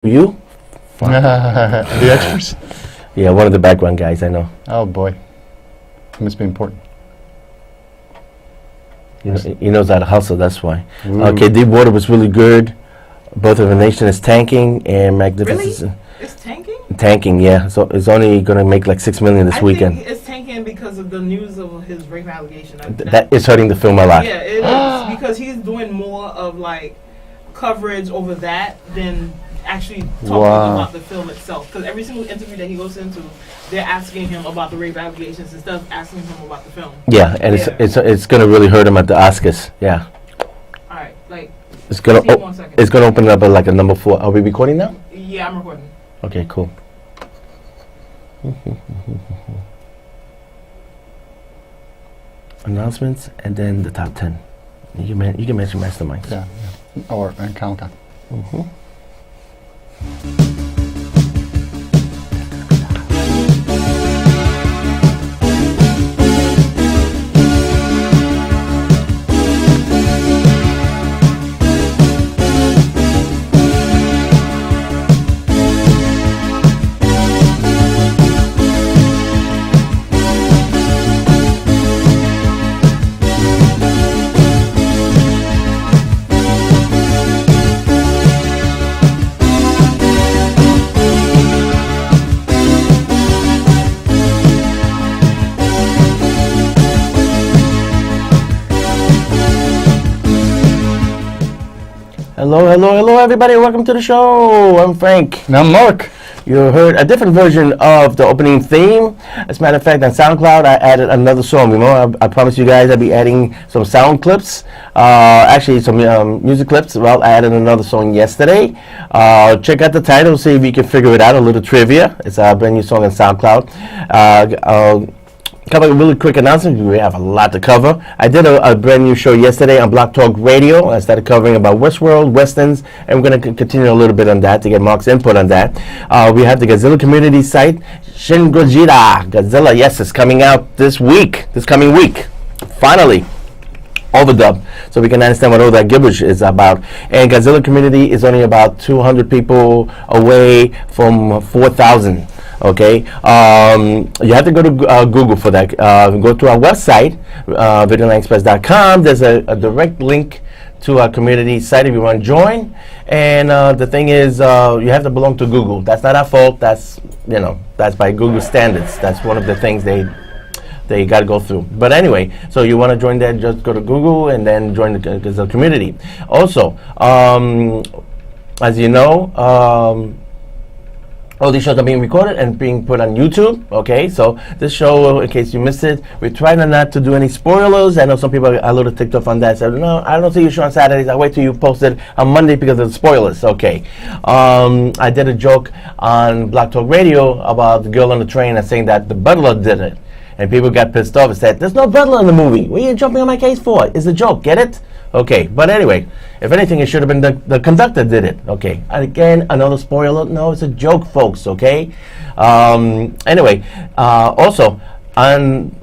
You? The extras? Yeah, one of the background guys, I know. Oh boy. Must be important. He knows how to hustle, that's why. Ooh. Okay, Deep Water was really good. Both of the Nation is tanking, and Magnificent. Really? It's tanking? Tanking, yeah. So it's only going to make like $6 million this weekend. I think it's tanking because of the news of his rape allegation. That is hurting the film a lot. Yeah, it is because he's doing more of like coverage over that than actually talking about the film itself. Because every single interview that he goes into, they're asking him about the rape allegations instead of asking him about the film. Yeah, and it's going to really hurt him at the Oscars. Yeah. All right, like it's going to open up at like a number 4. Are we recording now? Yeah, I'm recording. Okay, cool. Announcements and then the top 10. You can mention Masterminds. Yeah. Or Comic-Con. Hello, everybody. Welcome to the show. I'm Frank. Now, Mark. You heard a different version of the opening theme. As a matter of fact, on SoundCloud, I added another song. I promised you guys I'd be adding some sound clips. Actually, some music clips. Well, I added another song yesterday. Check out the title, see if you can figure it out. A little trivia. It's a brand new song on SoundCloud. Couple of really quick announcements. We have a lot to cover. I did a brand new show yesterday on Block Talk Radio. I started covering about Westworld, Westerns, and we're going to continue a little bit on that to get Mark's input on that. We have the Godzilla community site, Shin Gojira. Godzilla, yes, it's coming out this coming week. Finally. Overdub, so we can understand what all that gibberish is about. And Godzilla community is only about 200 people away from 4,000. Okay, you have to go to Google for that. Go to our website, videolandexpress.com. There's a direct link to our community site if you want to join. And the thing is, you have to belong to Google. That's not our fault. That's by Google standards. That's one of the things they got to go through. But anyway, so you want to join that, just go to Google and then join the community. Also, as you know, all these shows are being recorded and being put on YouTube. Okay, so this show, in case you missed it, we're trying not to do any spoilers. I know some people are a little ticked off on that. So no, I don't see your show on Saturdays. I'll wait till you post it on Monday because of the spoilers. Okay, I did a joke on Block Talk Radio about the girl on the train and saying that the butler did it. And people got pissed off and said, there's no butler in the movie. What are you jumping on my case for? It's a joke, get it? Okay, but anyway, if anything, it should have been the conductor did it. Okay, again, another spoiler. No, it's a joke, folks, okay? Anyway, also, on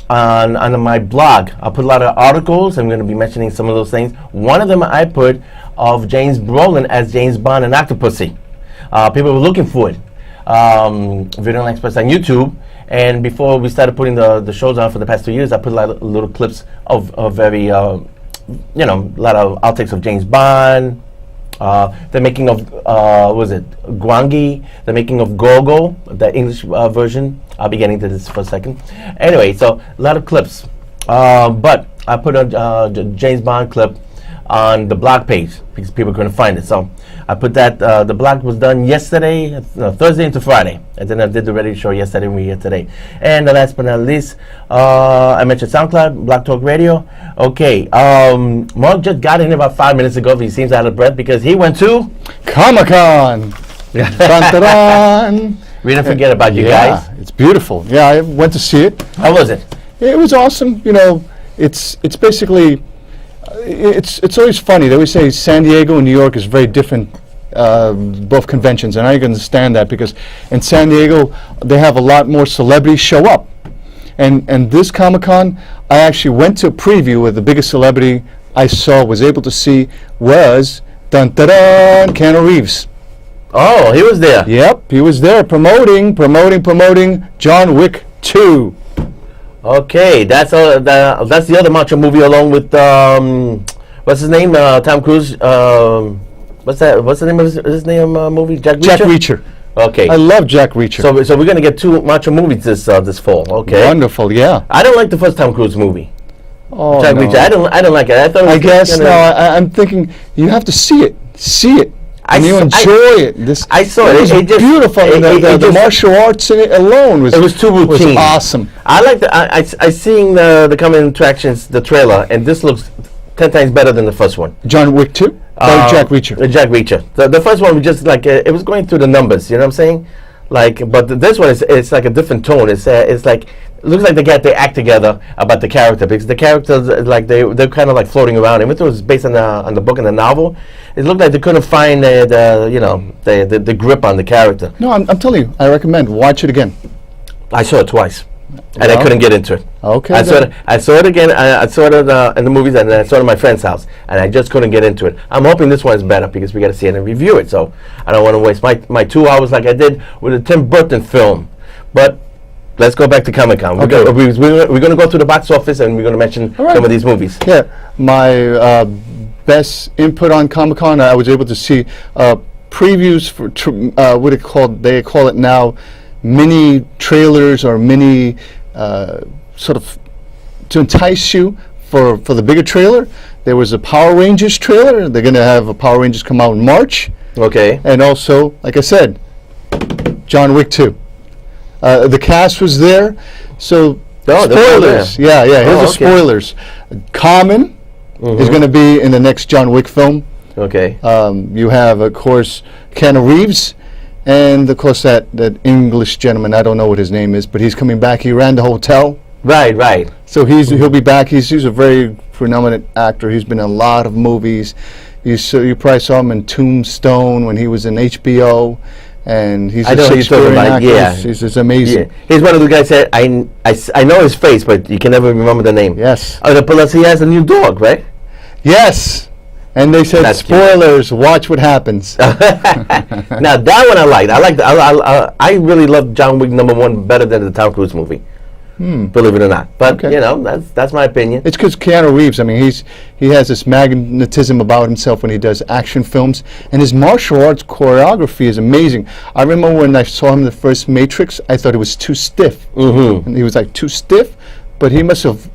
my blog, I put a lot of articles. I'm going to be mentioning some of those things. One of them I put of James Brolin as James Bond and Octopussy. People were looking for it. Video Express on YouTube. And before we started putting the shows on for the past 2 years, I put a lot of little clips of very, a lot of outtakes of James Bond, the making of, Gwangi, the making of Gogo, the English version. I'll be getting to this for a second. Anyway, so a lot of clips. But I put a James Bond clip on the blog page because people couldn't find it. So I put that, the blog was done yesterday, Thursday into Friday. And then I did the radio show yesterday and we're here today. And the last but not least, I mentioned SoundCloud, Block Talk Radio. Okay, Mark just got in about 5 minutes ago. He seems out of breath because he went to Comic-Con. Dun, dun, dun. We didn't forget about you guys. It's beautiful. Yeah, I went to see it. How was it? It was awesome. It's basically, it's always funny. They always say San Diego and New York is very different, both conventions, and I can understand that because in San Diego they have a lot more celebrities show up, and this Comic-Con I actually went to a preview where the biggest celebrity I was able to see was dun, dun, dun, Keanu Reeves. Oh, he was there. Yep, he was there promoting John Wick 2. Okay, that's the other macho movie along with what's his name? Tom Cruise. What's the name of his name movie? Jack Reacher. Jack Reacher. Okay. I love Jack Reacher. So we're gonna get 2 macho movies this fall. Okay. Wonderful, yeah. I don't like the first Tom Cruise movie. Oh, Jack no. Reacher. I don't like it. I thought. It was I guess kinda- I'm thinking you have to see it, and you I enjoy it. I saw it. It was It just- beautiful. it- and the it just- martial arts in it alone was. It was too was routine. awesome. I like I seeing the coming attractions, the trailer, and this looks 10 times better than the first one. John Wick 2 or Jack Reacher. Jack Reacher. The first one was just like it was going through the numbers. You know what I'm saying? Like, but this one it's like a different tone. It's like it looks like they got their act together about the character, because the characters like they're kind of like floating around. Even though it was based on the book and the novel, it looked like they couldn't find the grip on the character. No, I'm telling you, I recommend watch it again. I saw it twice, and I Well, couldn't get into it. Okay. I saw then. it. I saw it again. I saw it in the movies, and I saw it at my friend's house, and I just couldn't get into it. I'm hoping this one is better because we got to see it and review it. So I don't want to waste my 2 hours like I did with the Tim Burton film. But let's go back to Comic-Con. Okay. We're going to go to the box office, and we're going to mention All right. some of these movies. Yeah, my best input on Comic-Con, I was able to see previews for what it called. They call it now mini trailers or mini sort of to entice you for the bigger trailer. There was a Power Rangers trailer. They're going to have a Power Rangers come out in March, Okay. and also, like I said, John Wick 2. The cast was there, so Oh, they're all there. spoilers. Yeah, here's Oh, the okay. spoilers. Common is going to be in the next John Wick film. Okay. You have, of course, Keanu Reeves, and of course that English gentleman. I don't know what his name is, but he's coming back. He ran the hotel, Right. so he'll be back. He's a very prominent actor. He's been in a lot of movies. You probably saw him in Tombstone when he was in HBO, and he's I a know who you're talking Shakespearean about, actor. yeah. He's amazing. Yeah. He's one of the guys that I know his face, but you can never remember the name. Yes. Plus he has a new dog, right? Yes. And they said, That's cute. spoilers, watch what happens. Now that one I liked. I really loved John Wick #1 better than the Tom Cruise movie. Believe it or not, but Okay. that's my opinion. It's because Keanu Reeves, I mean, he has this magnetism about himself when he does action films, and his martial arts choreography is amazing. I remember when I saw him in the first Matrix, I thought it was too stiff. Mm-hmm. And he was like too stiff, but he must have,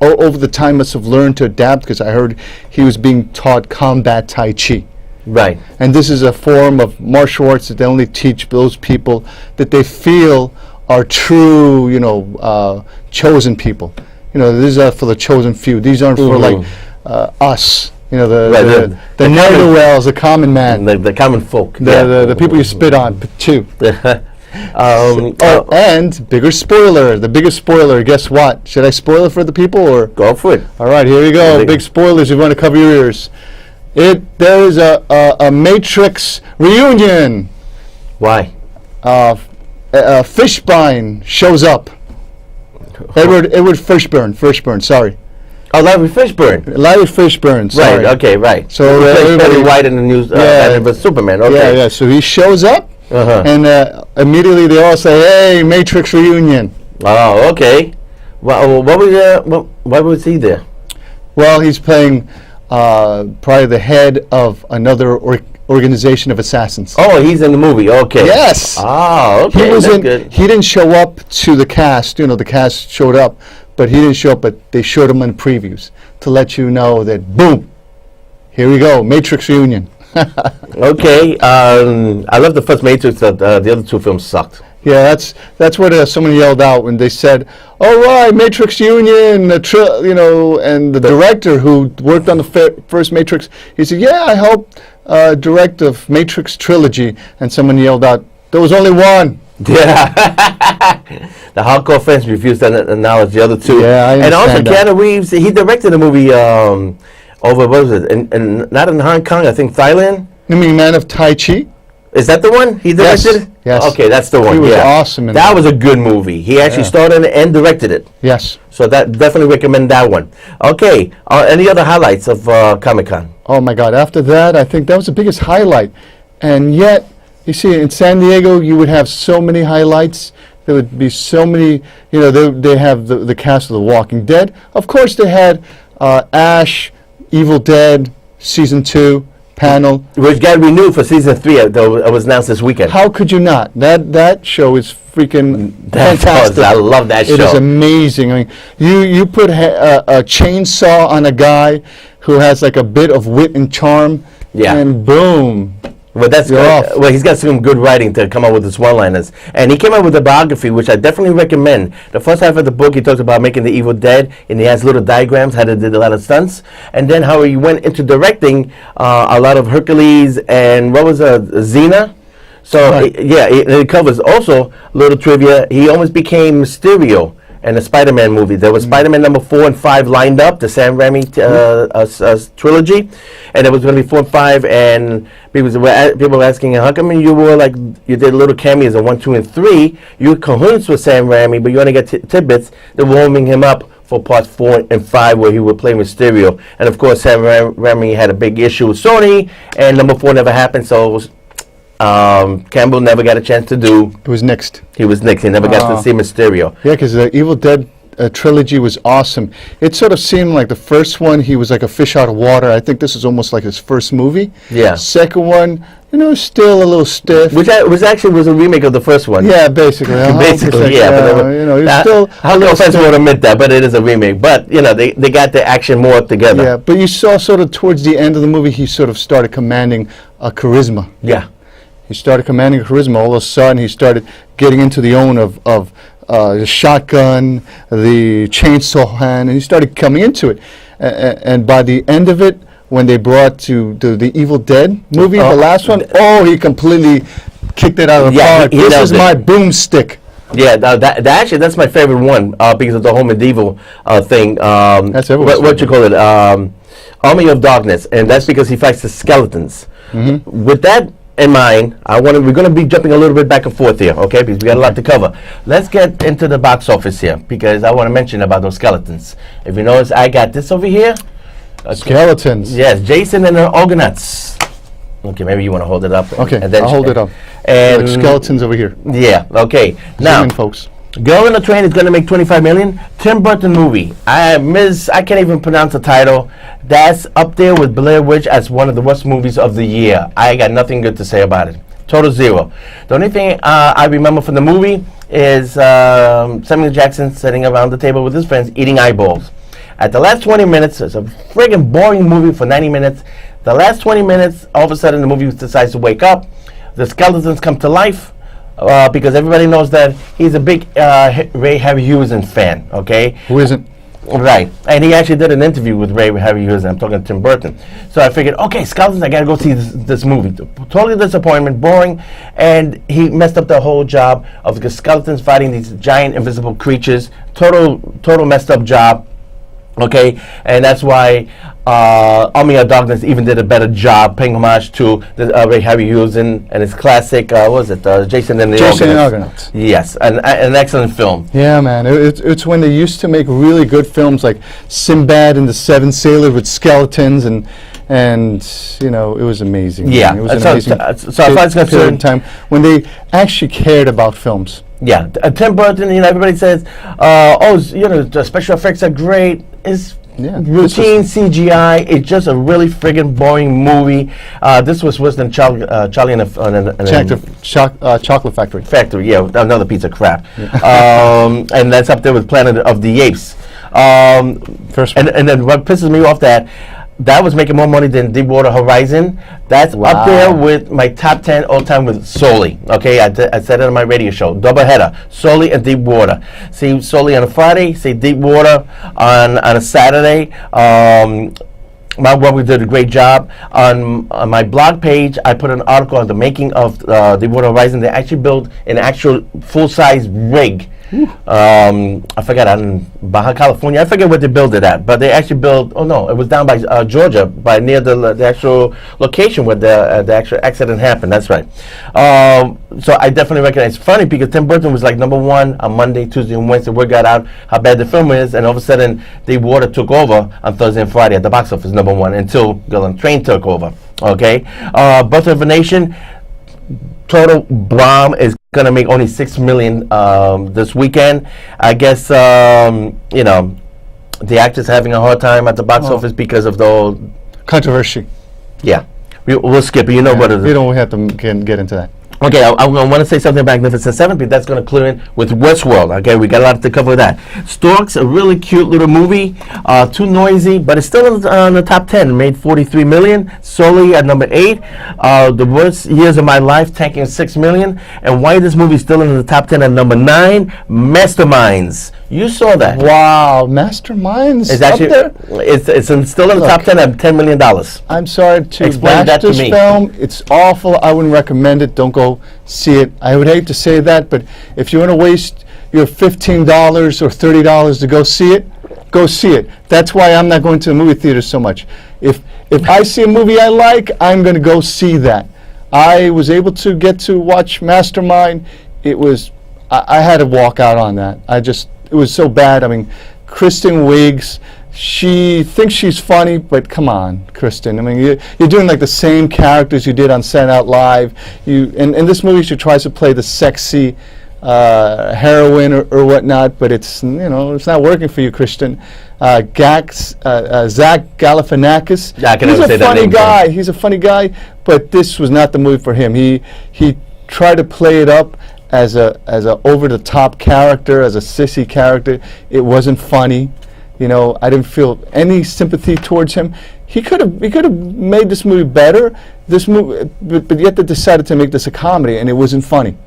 over the time, must have learned to adapt, because I heard he was being taught combat Tai Chi. Right. And this is a form of martial arts that they only teach those people that they feel are true, chosen people. These are for the chosen few. These aren't for like us. Right, the ne'er-do-wells, the common man, The common folk. the people you spit on too. And bigger spoiler. The biggest spoiler. Guess what? Should I spoil it for the people or? Go for it. All right, here we go. Big- Big spoilers. You want to cover your ears. There is a Matrix reunion. Why? Fishburne shows up. Edward Fishburne. Sorry, Oh, Larry Fishburne. Larry Fishburne. Sorry. Right. Okay. Right. So, He plays everybody- Perry White in the news. Yeah. But Superman. Okay. Yeah. So he shows up, Uh-huh. and immediately they all say, "Hey, Matrix reunion." Oh, okay. Well, why was he there? Well, he's playing probably the head of another organization of assassins. Oh, he's in the movie. Okay. Yes. Oh, okay. He was That's in. good. He didn't show up to the cast. The cast showed up, but he didn't show up. But they showed him in previews to let you know that boom, here we go, Matrix reunion. Okay. I love the first Matrix. The other 2 films sucked. Yeah, that's what someone yelled out when they said, "All right, Matrix Union," and the director who worked on the first Matrix, he said, "Yeah, I helped direct the Matrix trilogy," and someone yelled out, "There was only one." Yeah. The hardcore fans refused to acknowledge the other 2. Yeah, I And also understand that. Keanu Reeves, he directed a movie over, what was it? Not in Hong Kong, I think Thailand. You mean Man of Tai Chi? Is that the one he directed? Yes. Okay, that's the one. He was yeah. awesome in that. that. Was a good movie. He actually Yeah. starred in it and directed it. Yes. So that definitely recommend that one. Okay. Any other highlights of Comic-Con? Oh my God! After that, I think that was the biggest highlight, and yet You see, in San Diego, you would have so many highlights. There would be so many, they have the cast of The Walking Dead. Of course, they had Ash, Evil Dead, Season 2, panel. Which got renewed for season 3, though it was announced this weekend. How could you not? That show is freaking fantastic. I love that show. It is amazing. I mean, you put a chainsaw on a guy who has like a bit of wit and charm, and boom. Well, that's You're good. off. Well, he's got some good writing to come up with his one-liners, and he came up with a biography, which I definitely recommend. The first half of the book, he talks about making the Evil Dead, and he has little diagrams how they did a lot of stunts, and then how he went into directing a lot of Hercules and what was Xena. So Right. it covers also little trivia. He almost became Mysterio in the Spider-Man movie. There was Spider-Man number 4 and 5 lined up, the Sam Raimi trilogy, and it was going to be 4 and 5. And people were asking, how come you did little cameos in 1, 2, and 3? You were cahoots with Sam Raimi, but you only got tidbits. They're warming him up for parts 4 and 5, where he would play Mysterio. And of course, Sam Raimi had a big issue with Sony, and number 4 never happened. So Campbell never got a chance to do. It was next. He was Nick. He never got to see Mysterio. Yeah, because the Evil Dead trilogy was awesome. It sort of seemed like the first one, he was like a fish out of water. I think this is almost like his first movie. Yeah. Second one, still a little stiff. Which actually was a remake of the first one. Yeah, basically. 100%, Basically, yeah. it's still How no offense won't admit that, but it is a remake. But, they got the action more together. Yeah, but you saw sort of towards the end of the movie, he sort of started commanding a charisma. Yeah. He started commanding charisma. All of a sudden, he started getting into the own of the shotgun, the chainsaw hand, and he started coming into it. And by the end of it, when they brought to the Evil Dead movie, the last one, he completely kicked it out of the park. This is my boomstick. Yeah, that's my favorite one because of the whole medieval thing. That's everyone's what you call it? Army of Darkness, and that's because he fights the skeletons. Mm-hmm. With that in mind, we're going to be jumping a little bit back and forth here, okay? Because we got a lot to cover. Let's get into the box office here because I want to mention about those skeletons. If you notice, I got this over here. Skeletons. Yes, Jason and the Argonauts. Okay, maybe you want to hold it up. Okay, and then I'll hold it up. And like skeletons over here. Yeah. Okay. Now, Zoom in, folks. Girl in the Train is going to make $25 million. Tim Burton movie. I can't even pronounce the title. That's up there with Blair Witch as one of the worst movies of the year. I got nothing good to say about it. Total zero. The only thing I remember from the movie is Samuel Jackson sitting around the table with his friends eating eyeballs. At the last 20 minutes, it's a friggin' boring movie for 90 minutes. The last 20 minutes, all of a sudden the movie decides to wake up. The skeletons come to life. Because everybody knows that he's a big Ray Harryhausen fan, okay? Who isn't? Right. And he actually did an interview with Ray Harryhausen. I'm talking to Tim Burton. So I figured, okay, skeletons, I got to go see this movie. Totally disappointment, boring. And he messed up the whole job of the skeletons fighting these giant invisible creatures. Total messed up job. Okay, and that's why Army of Darkness even did a better job paying homage to Ray Harryhausen and his classic, Jason and the Argonauts. Yes, an excellent film. Yeah, man, it's when they used to make really good films like Sinbad and the Seven Sailors with skeletons and it was amazing. Yeah, man. It was an amazing so if I was period of time when they actually cared about films. Yeah, Tim Burton, everybody says, the special effects are great. It's routine CGI. It's just a really friggin' boring movie. This was worse than Charlie and Chocolate Factory. Yeah, another piece of crap. Yeah. And that's up there with Planet of the Apes. First one. And then what pisses me off that was making more money than Deepwater Horizon. That's up there with my top 10 all time with Sully. Okay, I said it on my radio show. Double header, Sully and Deepwater. See Sully on a Friday, see Deepwater on a Saturday. We did a great job. On my blog page, I put an article on the making of Deepwater Horizon. They actually built an actual full-size rig. I forgot, in Baja California. I forget where they built it at, but they actually built. Oh no, it was down by Georgia, near the actual location where the actual accident happened. That's right. So I definitely recognize. It's funny because Tim Burton was like number one on Monday, Tuesday, and Wednesday. Word got out how bad the film is, and all of a sudden, Deepwater took over on Thursday and Friday at the box office number one until Girl on the Train took over. Okay, Birth of a Nation. total bomb. Is going to make only $6 million this weekend. I guess the actor's having a hard time at the box office because of the whole controversy. Yeah, we'll skip it. You know what it is. We don't have to get into that. Okay, I want to say something about Magnificent Seven, but that's going to clear in with Westworld. Okay, we got a lot to cover with that. Storks, a really cute little movie, too noisy, but it's still in the top 10. Made $43 million. Sully at number 8. The Worst Years of My Life, tanking $6 million. And why this movie still in the top 10 at number 9? Masterminds. You saw that. Wow, Masterminds It's actually up there? it's still in the top 10 at $10 million. I'm sorry to Explain bash that to this me. film. It's awful. I wouldn't recommend it. Don't go see it. I would hate to say that, but if you want to waste your $15 or $30 to go see it, go see it. That's why I'm not going to the movie theater so much. If I see a movie I like, I'm going to go see that. I was able to get to watch Mastermind. It was, I had to walk out on that. It was so bad. I mean, Kristen Wiig, she thinks she's funny, but come on, Kristen. I mean, you're doing like the same characters you did on Saturday Night Live. In this movie, she tries to play the sexy heroine or whatnot, but it's not working for you, Kristen. Zach Galifianakis. Yeah, I can he's never say a that funny name, guy. He's a funny guy, but this was not the movie for him. He tried to play it up as a over the top character, as a sissy character. It wasn't funny. I didn't feel any sympathy towards him. He could have made this movie better. This movie, but yet they decided to make this a comedy, and it wasn't funny.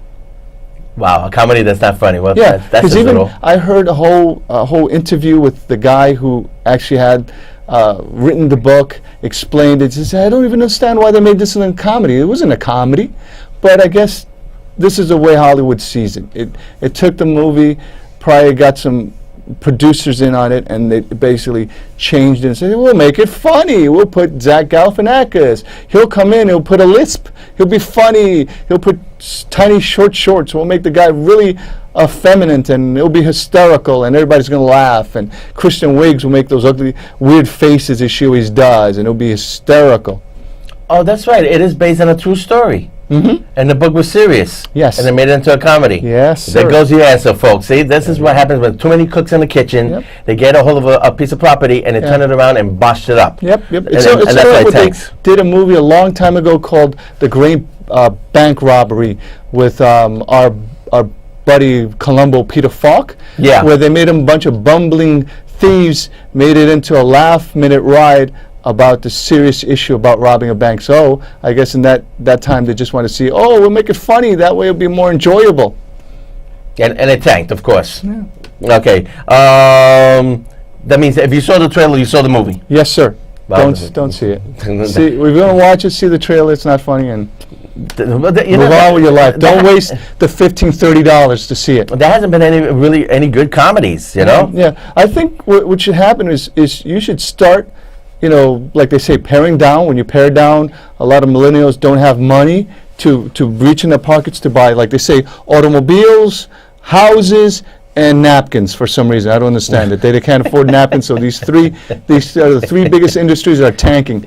Wow, a comedy that's not funny. Well, Yeah, that's because a even little. I heard a whole interview with the guy who actually had written the book, explained it. He said, I don't even understand why they made this a comedy. It wasn't a comedy, but I guess this is the way Hollywood sees it. It took the movie, probably got some producers in on it, and they basically changed it and said, we'll make it funny. We'll put Zach Galifianakis. He'll come in, he'll put a lisp. He'll be funny. He'll put tiny short shorts. We'll make the guy really effeminate, and it'll be hysterical, and everybody's going to laugh. And Kristen Wiig will make those ugly, weird faces as she always does, and it'll be hysterical. Oh, that's right. It is based on a true story. Mm-hmm. And the book was serious. Yes. And they made it into a comedy. Yes, There sir. goes your answer, folks. See, this is what happens when too many cooks in the kitchen. Yep. They get a hold of a piece of property and they turn it around and bosh it up. Yep. And It's that's sort of what it what they takes. did a movie a long time ago called The Great Bank Robbery with our buddy Columbo Peter Falk. Yeah. Where they made him a bunch of bumbling thieves, made it into a laugh-minute ride about the serious issue about robbing a bank. So I guess in that time they just want to see, we'll make it funny. That way it'll be more enjoyable. And it tanked, of course. Yeah. Okay. That means if you saw the trailer, you saw the movie. Yes, sir. Well, Don't see it. See, if you're going to watch it, see the trailer. It's not funny, and Move move on with your life. Don't waste the $15, $30 to see it. There hasn't been any good comedies, you know? Yeah, I think what should happen is you should start, like they say, paring down. When you pare down, a lot of millennials don't have money to reach in their pockets to buy, like they say, automobiles, houses, and napkins for some reason. I don't understand it. They can't afford napkins, so these are the three biggest industries that are tanking.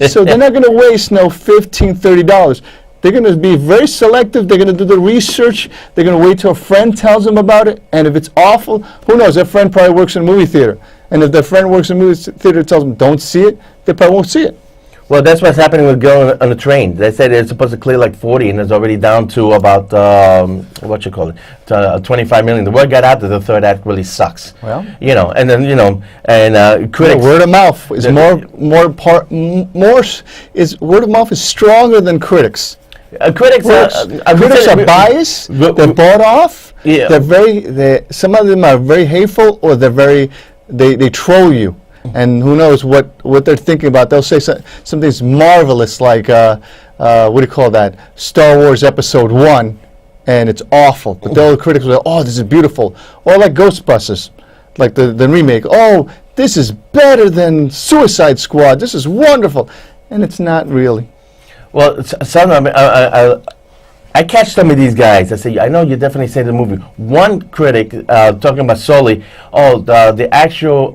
So they're not going to waste $15, $30. They're going to be very selective. They're going to do the research. They're going to wait till a friend tells them about it. And if it's awful, who knows? Their friend probably works in a movie theater. And if their friend works in a movie theater and tells them don't see it, they probably won't see it. Well, that's what's happening with Girl on the Train. They said it's supposed to clear like 40, and it's already down to about, 25 million. The word got out that the third act really sucks. Well. And then, and critics. Word of mouth is word of mouth is stronger than critics. Critics Critics are biased. They're bought off. Yeah. Some of them are very hateful, or they troll you. And who knows what they're thinking about. They'll say something's marvelous, like, what do you call that? Star Wars Episode 1, and it's awful. But the other critics will say, this is beautiful. Or like Ghostbusters, like the remake. This is better than Suicide Squad. This is wonderful. And it's not really. Well, I catch some of these guys. I say, I know you definitely say the movie. One critic talking about Sully, the actual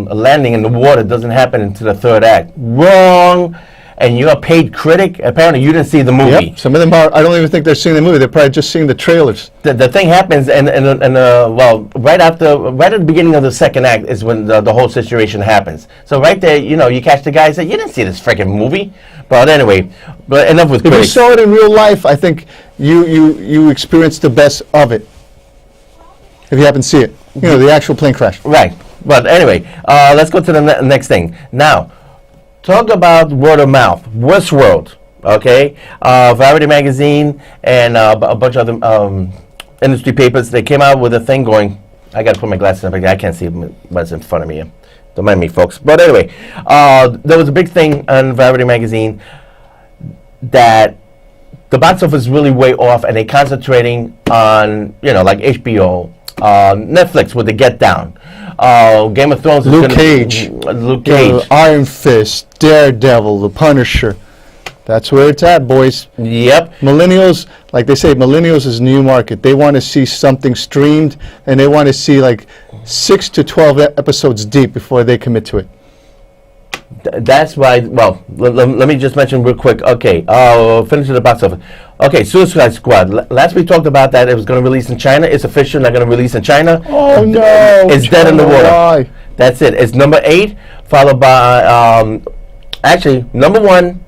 landing in the water doesn't happen until the third act. Wrong. and you're a paid critic, apparently you didn't see the movie. Yep. Some of them are. I don't even think they're seeing the movie. They're probably just seeing the trailers. The thing happens, and well, right at the beginning of the second act is when the whole situation happens. So right there, you catch the guy and say, you didn't see this freaking movie. But anyway, enough with If you critics. saw it in real life, I think you experienced the best of it. If you happen to see it, the actual plane crash. Right. But anyway, let's go to the next thing. Now, talk about word of mouth. Westworld, okay? Variety magazine and a bunch of other industry papers. They came out with a thing going. I got to put my glasses on. I can't see what's in front of me. Don't mind me, folks. But anyway, there was a big thing on Variety magazine that the box office is really way off, and they're concentrating on like HBO. Netflix with the Get Down. Game of Thrones is Luke gonna Cage. Luke Cage. Iron Fist, Daredevil, The Punisher. That's where it's at, boys. Yep. Millennials, like they say, millennials is new market. They want to see something streamed, and they want to see like 6 to 12 episodes deep before they commit to it. That's why. Well, let me just mention real quick. Okay, finish the box office. Okay, Suicide Squad. Last we talked about that it was going to release in China. It's official. Not going to release in China. Oh no! It's dead in the water. Why? That's it. It's number 8, followed by actually number 1.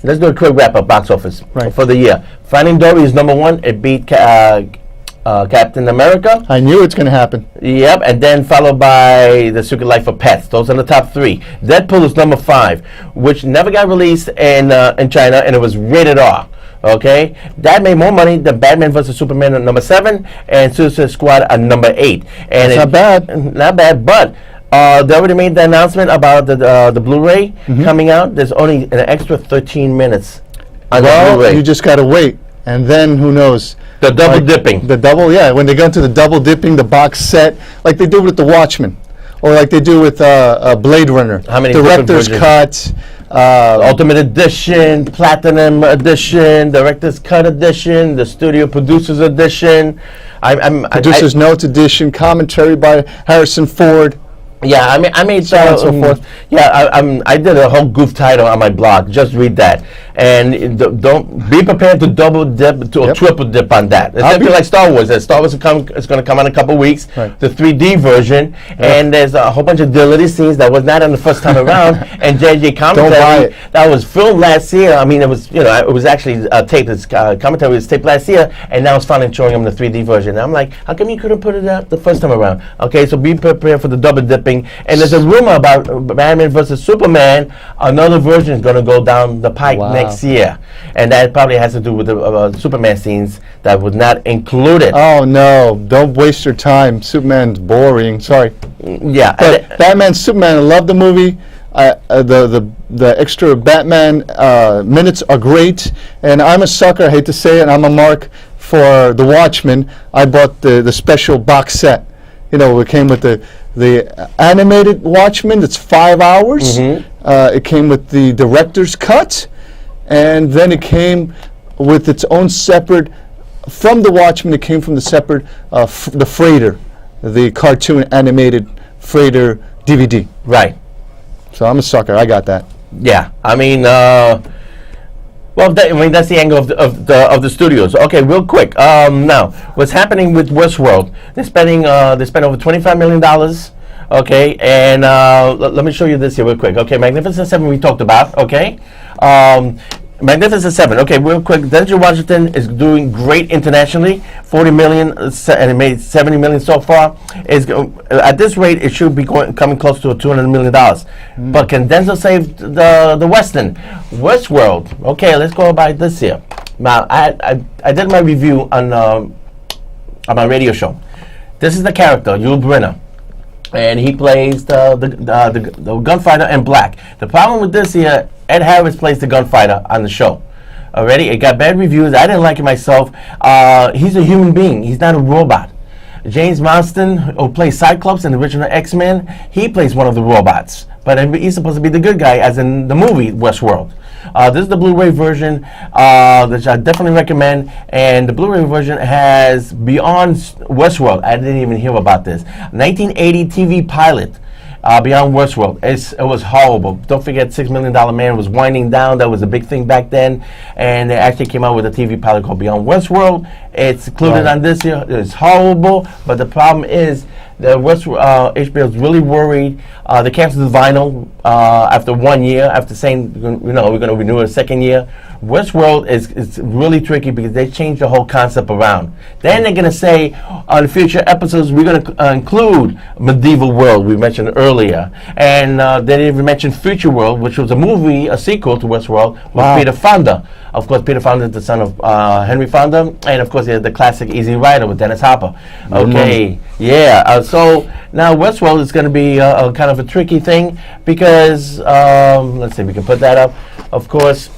Let's do a quick wrap up box office for the year. Finding Dory is number 1. It beat Captain America. I knew it's going to happen. Yep, and then followed by The Secret Life of Pets. Those are the top 3. Deadpool is number 5, which never got released in China, and it was rated R. Okay, that made more money than Batman vs Superman at number 7 and Suicide Squad at number 8. And That's not bad. Not bad, but they already made the announcement about the Blu-ray coming out. There's only an extra 13 minutes on the Blu-ray. You just got to wait, and then who knows? The double dipping. The double, yeah. When they go into the double dipping, the box set, like they do with The Watchmen, or like they do with Blade Runner. How many Director's different cut, Ultimate Edition, Platinum Edition, Director's Cut Edition, the Studio Producers Edition. Producer's Notes Edition, commentary by Harrison Ford. Yeah, I made So on and so forth. Yeah, I did a whole goof title on my blog. Just read that, and don't be prepared to double dip or triple dip on that. It's something like Star Wars. Star Wars is going to come in a couple weeks, the 3D version, and there's a whole bunch of deleted scenes that was not on the first time around, and JJ commentary that was filmed last year. I mean, it was it was actually taped. This commentary was taped last year, and now it's finally showing them the 3D version. And I'm like, how come you couldn't put it up the first time around? Okay, so be prepared for the double dipping. And there's a rumor about Batman vs Superman. Another version is going to go down the pike next year, and that probably has to do with the Superman scenes that was not included. Oh no! Don't waste your time. Superman's boring. Sorry. Yeah, but Batman, Superman. I love the movie. The extra Batman minutes are great, and I'm a sucker. I hate to say it, I'm a mark for The Watchmen. I bought the special box set. It came with the animated Watchmen. That's 5 hours. It came with the director's cut, and then it came with its own separate. From the Watchmen, it came from the separate the Freighter, the cartoon animated Freighter DVD. Right. So I'm a sucker. I got that. Yeah. I mean, that's the angle of the studios. Okay, real quick. Now, what's happening with Westworld? They spent over $25 million. Okay, and let me show you this here real quick. Okay, Magnificent 7 we talked about. Okay, Magnificent 7. Okay, real quick. Denzel Washington is doing great internationally. 40 million, and it made 70 million so far. At this rate, it should be coming close to $200 million. But can Denzel save the Western? Westworld. Okay, let's go about this here. Now, I did my review on my radio show. This is the character, Yul Brynner, and he plays the gunfighter in black. The problem with this here, Ed Harris plays the gunfighter on the show. Already, it got bad reviews. I didn't like it myself. He's a human being. He's not a robot. James Marsden, who plays Cyclops in the original X-Men, he plays one of the robots. But he's supposed to be the good guy, as in the movie Westworld. This is the Blu-ray version, which I definitely recommend. And the Blu-ray version has Beyond Westworld. I didn't even hear about this. 1980 TV pilot. Beyond Westworld. It was horrible. Don't forget, $6 Million Man was winding down. That was a big thing back then. And they actually came out with a TV pilot called Beyond Westworld. It's included on this year. It's horrible. But the problem is, HBO is really worried. They canceled the vinyl after 1 year, after saying, we're going to renew it a second year. Westworld is really tricky because they changed the whole concept around. Then they're going to say on future episodes, we're going to include Medieval World, we mentioned earlier. And they didn't even mention Future World, which was a sequel to Westworld, with Peter Fonda. Of course, Peter Fonda is the son of Henry Fonda. And of course, he had the classic Easy Rider with Dennis Hopper. Okay, so now Westworld is going to be kind of a tricky thing because, let's see, we can put that up, of course.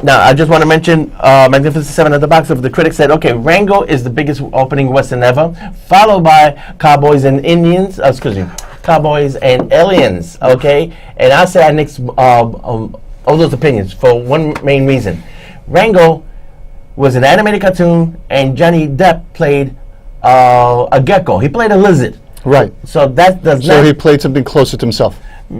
Now, I just want to mention Magnificent Seven at the box office. The critics said, okay, Rango is the biggest opening Western ever, followed by Cowboys and Aliens, okay? And I say I nix all those opinions for one main reason. Rango was an animated cartoon, and Johnny Depp played a gecko. He played a lizard. Right. So that does not... So he played something closer to himself.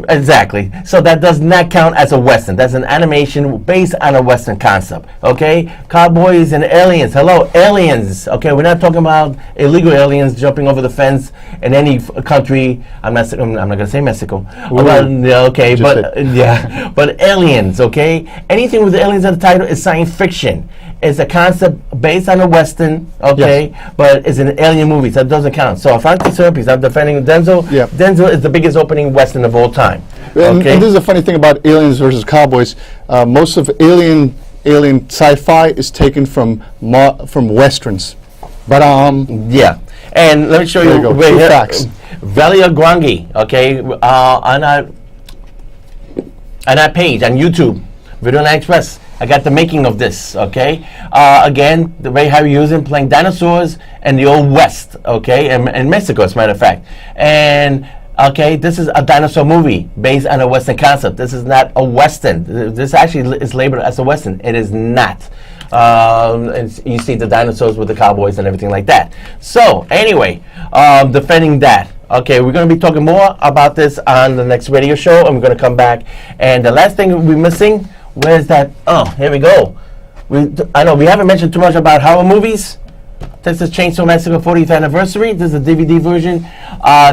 Exactly. So that does not count as a Western. That's an animation based on a Western concept. Okay? Cowboys and Aliens. Hello, aliens. Okay, we're not talking about illegal aliens jumping over the fence in any country. I'm not going to say Mexico. Okay, but aliens. Okay? Anything with the aliens in the title is science fiction. It's a concept based on a Western, okay, but it's an alien movie, so it doesn't count. So if I'm concerned, because I'm defending Denzel, Denzel is the biggest opening Western of all time. And this is a funny thing about Aliens versus Cowboys. Most of alien sci-fi is taken from Westerns. But yeah, and let me show you True facts. Velia Grangi, okay, on our page on YouTube, Videoland Express. I got the making of this, okay? Again, the Ray Harryhausen playing dinosaurs in the Old West, okay? In Mexico, as a matter of fact. And, okay, this is a dinosaur movie based on a Western concept. This is not a Western. This actually is labeled as a Western. It is not. And you see the dinosaurs with the cowboys and everything like that. So, anyway, defending that. Okay, we're going to be talking more about this on the next radio show, and we're going to come back. And the last thing we're missing... Where's that? Oh, here we go. I know we haven't mentioned too much about horror movies. Texas Chainsaw Massacre 40th anniversary. This is the DVD version.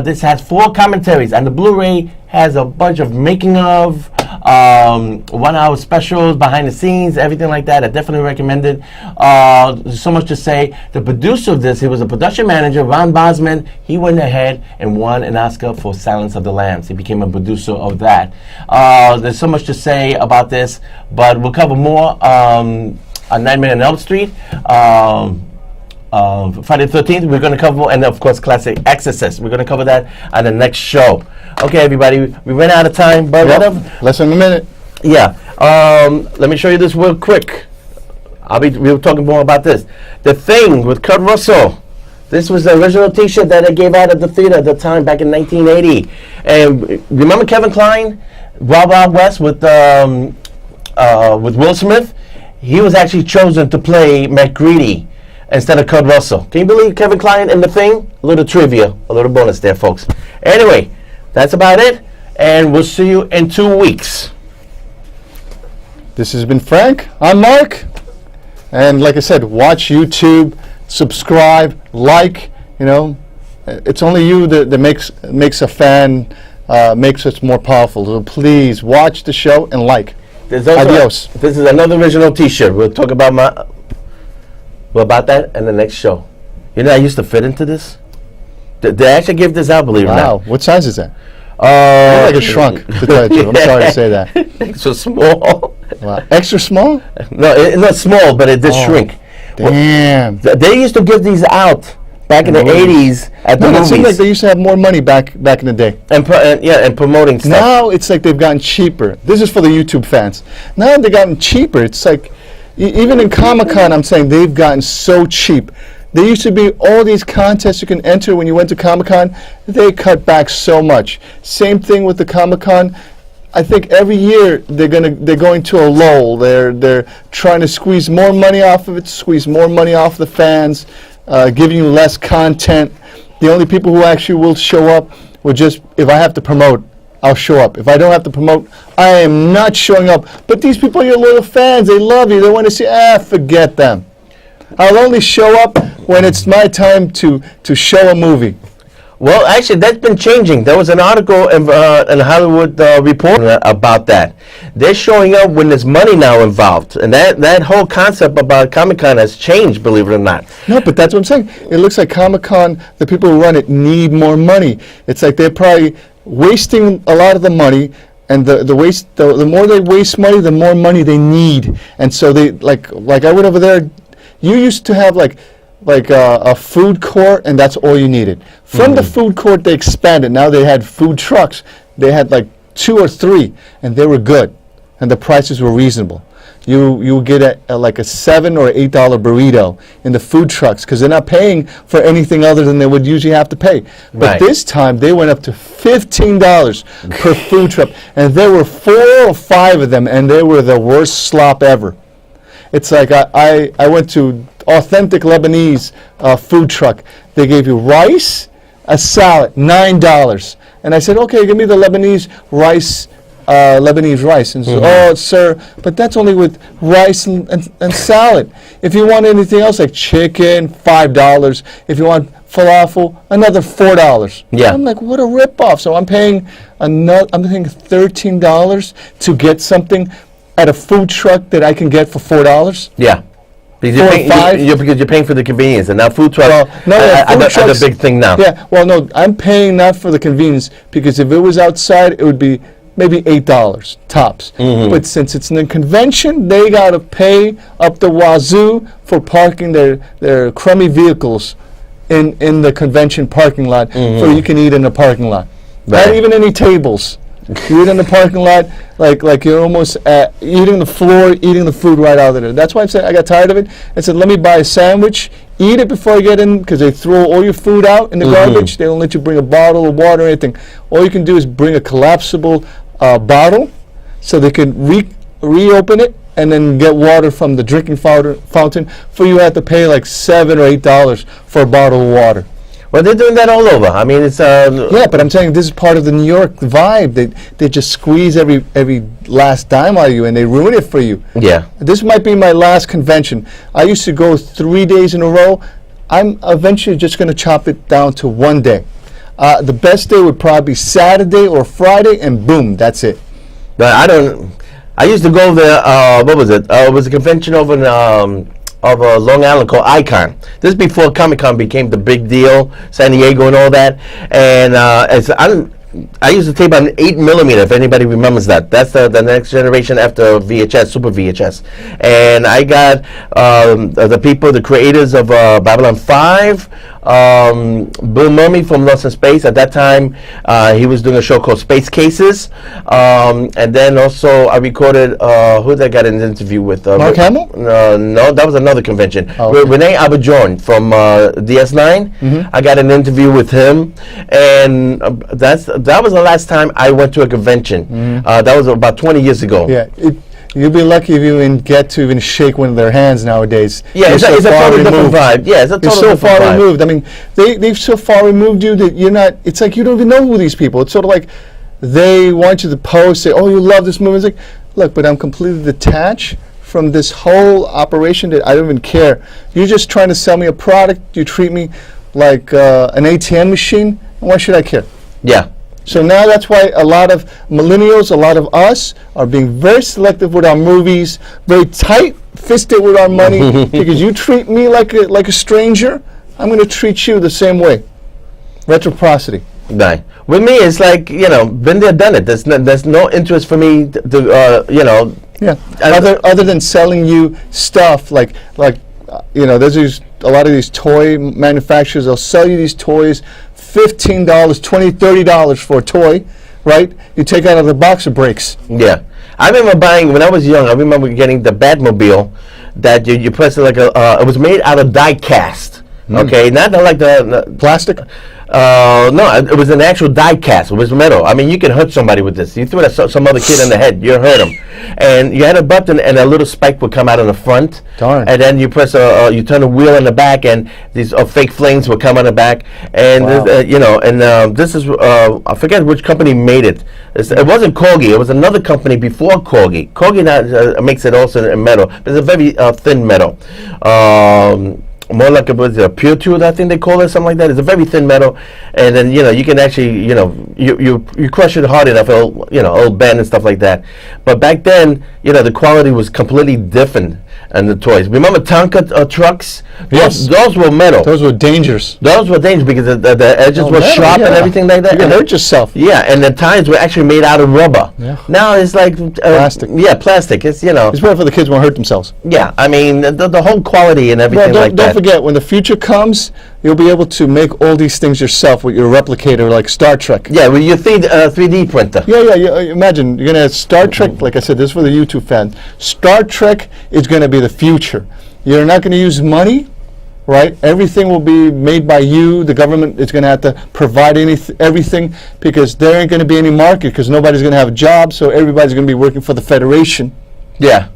This has 4 commentaries, and the Blu-ray has a bunch of making of, 1-hour specials, behind the scenes, everything like that. I definitely recommend it. There's so much to say. The producer of this, he was a production manager, Ron Bosman. He went ahead and won an Oscar for Silence of the Lambs. He became a producer of that. There's so much to say about this, but we'll cover more on Nightmare on Elm Street. Friday the 13th, we're going to cover, and of course, classic Exorcist. We're going to cover that on the next show. Okay, everybody, we ran out of time, but less than a minute. Yeah. Let me show you this real quick. We'll talking more about this. The Thing with Kurt Russell. This was the original T-shirt that I gave out at the theater at the time back in 1980. And remember Kevin Kline, Wild Wild West with Will Smith? He was actually chosen to play McGreedy instead of Kurt Russell. Can you believe Kevin Kline in The Thing? A little trivia, a little bonus there, folks. Anyway, that's about it, and we'll see you in 2 weeks. This has been Frank. I'm Mark. And like I said, watch YouTube, subscribe, like. You know, it's only you that makes a fan, makes us more powerful. So please watch the show and like. Adios. This is another original T-shirt. We'll talk about that in the next show. You know, I used to fit into this. They actually give this out, believe it or not. Wow, what size is that? Like a shrunk, to tell you the truth. I'm sorry to say that. Extra small. Wow. Extra small? No, it's not small, but it did shrink. Damn. They used to give these out back in the 80s at the movies. It seemed like they used to have more money back in the day. And promoting stuff. Now it's like they've gotten cheaper. This is for the YouTube fans. Now they've gotten cheaper. It's like, even in Comic-Con, I'm saying they've gotten so cheap. There used to be all these contests you can enter when you went to Comic-Con. They cut back so much. Same thing with the Comic-Con. I think every year they're going to a lull. They're trying to squeeze more money off of it, squeeze more money off the fans, giving you less content. The only people who actually will show up will just, if I have to promote, I'll show up. If I don't have to promote, I am not showing up. But these people are your loyal fans. They love you. They want to see, forget them. I'll only show up when it's my time to show a movie. Well, actually, that's been changing. There was an article in Hollywood Reporter about that. They're showing up when there's money now involved. And that whole concept about Comic-Con has changed, believe it or not. No, but that's what I'm saying. It looks like Comic-Con, the people who run it need more money. It's like they're probably wasting a lot of the money, and the more they waste money, the more money they need. And so they, like I went over there, you used to have like a food court, and that's all you needed. From the food court, they expanded. Now they had food trucks. They had like 2 or 3, and they were good, and the prices were reasonable. You would get like a $7 or $8 burrito in the food trucks because they're not paying for anything other than they would usually have to pay. But Right. this time they went up to $15 per food truck, and there were 4 or 5 of them, and they were the worst slop ever. It's like I went to authentic Lebanese food truck. They gave you rice, a salad, $9. And I said, okay, give me the Lebanese rice. And so, oh, sir, but that's only with rice and salad. If you want anything else like chicken, $5. If you want falafel, another $4. Yeah. I'm like, what a ripoff. So I'm paying $13 to get something at a food truck that I can get for $4. Yeah. Because 4 or 5? because you're paying for the convenience. And now food trucks Well, no, food are the trucks- big thing now. Yeah, well, no, I'm paying not for the convenience because if it was outside, it would be maybe $8 tops. But since it's in a convention, they got to pay up the wazoo for parking their crummy vehicles in the convention parking lot so you can eat in the parking lot. Right. Not even any tables. You eat in the parking lot like you're almost eating the floor, eating the food right out of there. That's why I'm saying I got tired of it. I said, let me buy a sandwich, eat it before I get in, because they throw all your food out in the garbage. They don't let you bring a bottle of water or anything. All you can do is bring a collapsible bottle so they can reopen it and then get water from the drinking fountain. For you have to pay like $7 or $8 for a bottle of water. Well, they're doing that all over. I mean, it's Yeah, but I'm saying this is part of the New York vibe. They just squeeze every last dime out of you and they ruin it for you. Yeah. This might be my last convention. I used to go 3 days in a row. I'm eventually just going to chop it down to 1 day. The best day would probably be Saturday or Friday, and boom, that's it. But I used to go there. What was it? It was a convention over in Long Island called Icon. This is before Comic-Con became the big deal, San Diego and all that. And I used to tape on 8mm, if anybody remembers that. That's the next generation after VHS, Super VHS. And I got the creators of Babylon 5, Bill Murray from Lost in Space. At that time, he was doing a show called Space Cases. And then also I recorded, who did I got an interview with? Mark Hamill? No, that was another convention. Oh, okay. Renee Abadjourn from DS9. I got an interview with him. And that was the last time I went to a convention. That was about 20 years ago. Yeah, you'll be lucky if you even get to even shake one of their hands nowadays. Yeah, it's a totally different vibe. Yeah, it's a totally so different far vibe. removed. I mean, they've so far removed you that you're not. It's like you don't even know who these people. It's sort of like they want you to post, say, "Oh, you love this movie." It's like, look, but I'm completely detached from this whole operation that I don't even care. You're just trying to sell me a product. You treat me like an ATM machine. Why should I care? Yeah. So now that's why a lot of millennials, a lot of us, are being very selective with our movies, very tight-fisted with our money, because you treat me like a stranger, I'm going to treat you the same way. Reciprocity. Right. With me, it's like, been there, done it. There's no interest for me to Yeah. Other than selling you stuff like there's a lot of these toy manufacturers. They'll sell you these toys, $15, $20, $30 for a toy, right? You take out of the box, it breaks. Yeah. I remember buying, when I was young, I remember getting the Batmobile that you press it like it was made out of die cast. Okay, not like the Plastic? no, it was an actual die cast. It was metal. I mean, you can hurt somebody with this. You threw it at some other kid in the head, you hurt him. And you had a button, and a little spike would come out in the front. Darn. And then you press you turn a wheel in the back, and these fake flames would come on the back. And Wow. this is I forget which company made it. It wasn't Corgi. It was another company before Corgi. Corgi now makes it also in metal. It's a very thin metal. More like a pure tooth, I think they call it, something like that. It's a very thin metal, and then you can actually you crush it hard enough, it'll bend and stuff like that. But back then, the quality was completely different in the toys. Remember Tonka trucks? Yes. Those were metal. Those were dangerous. Those were dangerous because the edges were metal, sharp and yeah. everything like that. You can And hurt yourself. yeah, and the tires were actually made out of rubber. Yeah. Now it's like Plastic. Yeah, plastic. It's It's better for the kids won't hurt themselves. yeah. I mean the whole quality and Well, everything like don't that. forget, when the future comes, you'll be able to make all these things yourself with your replicator, like Star Trek. Yeah, with your 3D printer. Yeah. Imagine you're gonna have Star Trek. Like I said, this is for the YouTube fans. Star Trek is gonna be the future. You're not gonna use money, right? Everything will be made by you. The government is gonna have to provide everything because there ain't gonna be any market because nobody's gonna have a job. So everybody's gonna be working for the Federation. Yeah.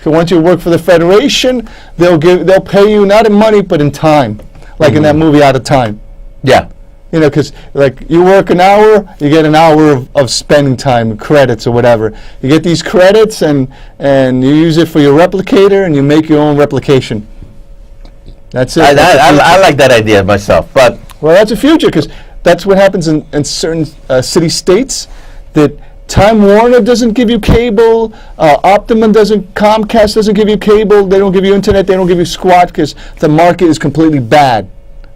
So once you work for the Federation, they'll pay you not in money but in time, like in that movie Out of Time. Yeah. Because like you work an hour, you get an hour of spending time, credits or whatever. You get these credits and you use it for your replicator and you make your own replication. That's it. I like that idea myself, but Well, that's the future because that's what happens in certain city states that Time Warner doesn't give you cable, Comcast doesn't give you cable, they don't give you internet, they don't give you squat because the market is completely bad.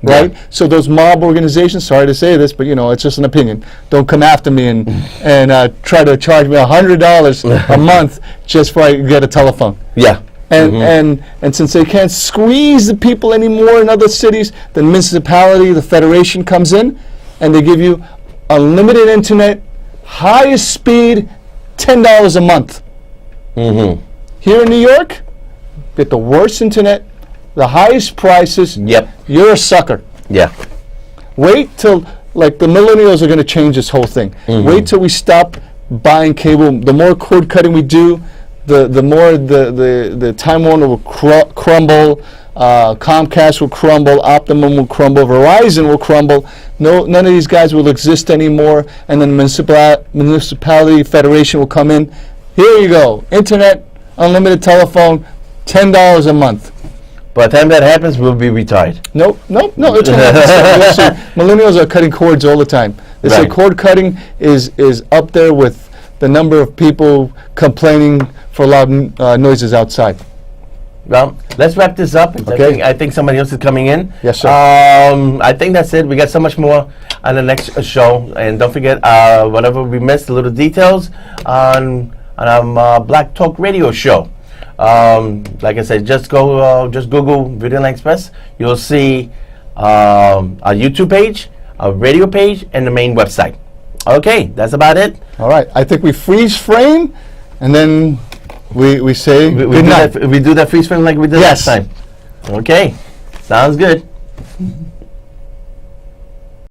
Right? Yeah. So those mob organizations, sorry to say this, but it's just an opinion. Don't come after me and try to charge me $100 a month just for I get a telephone. yeah. And since they can't squeeze the people anymore in other cities, the municipality, the federation comes in, and they give you unlimited internet, highest speed, $10 a month. Here in New York, get the worst internet, the highest prices. Yep. You're a sucker. Yeah. Wait till, like, the millennials are going to change this whole thing. Wait till we stop buying cable. The more cord cutting we do, the more the Time Warner will crumble, Comcast will crumble, Optimum will crumble, Verizon will crumble. None of these guys will exist anymore, and then the municipality federation will come in. Here you go, internet, unlimited telephone, $10 a month. By the time that happens, we'll be retired. No, it's gonna happen. You'll see, millennials are cutting cords all the time. They say Right. cord cutting is up there with the number of people complaining for loud noises outside. Well, let's wrap this up. Okay. I think somebody else is coming in. Yes, sir. I think that's it. We got so much more on the next show. And don't forget, whatever we missed, the little details on Black Talk Radio show. Like I said, just Google Videoland Express. You'll see our YouTube page, our radio page, and the main website. Okay, that's about it. All right, I think we freeze frame, and then we say We good night. do that freeze frame like we did Yes. last time. Okay, sounds good.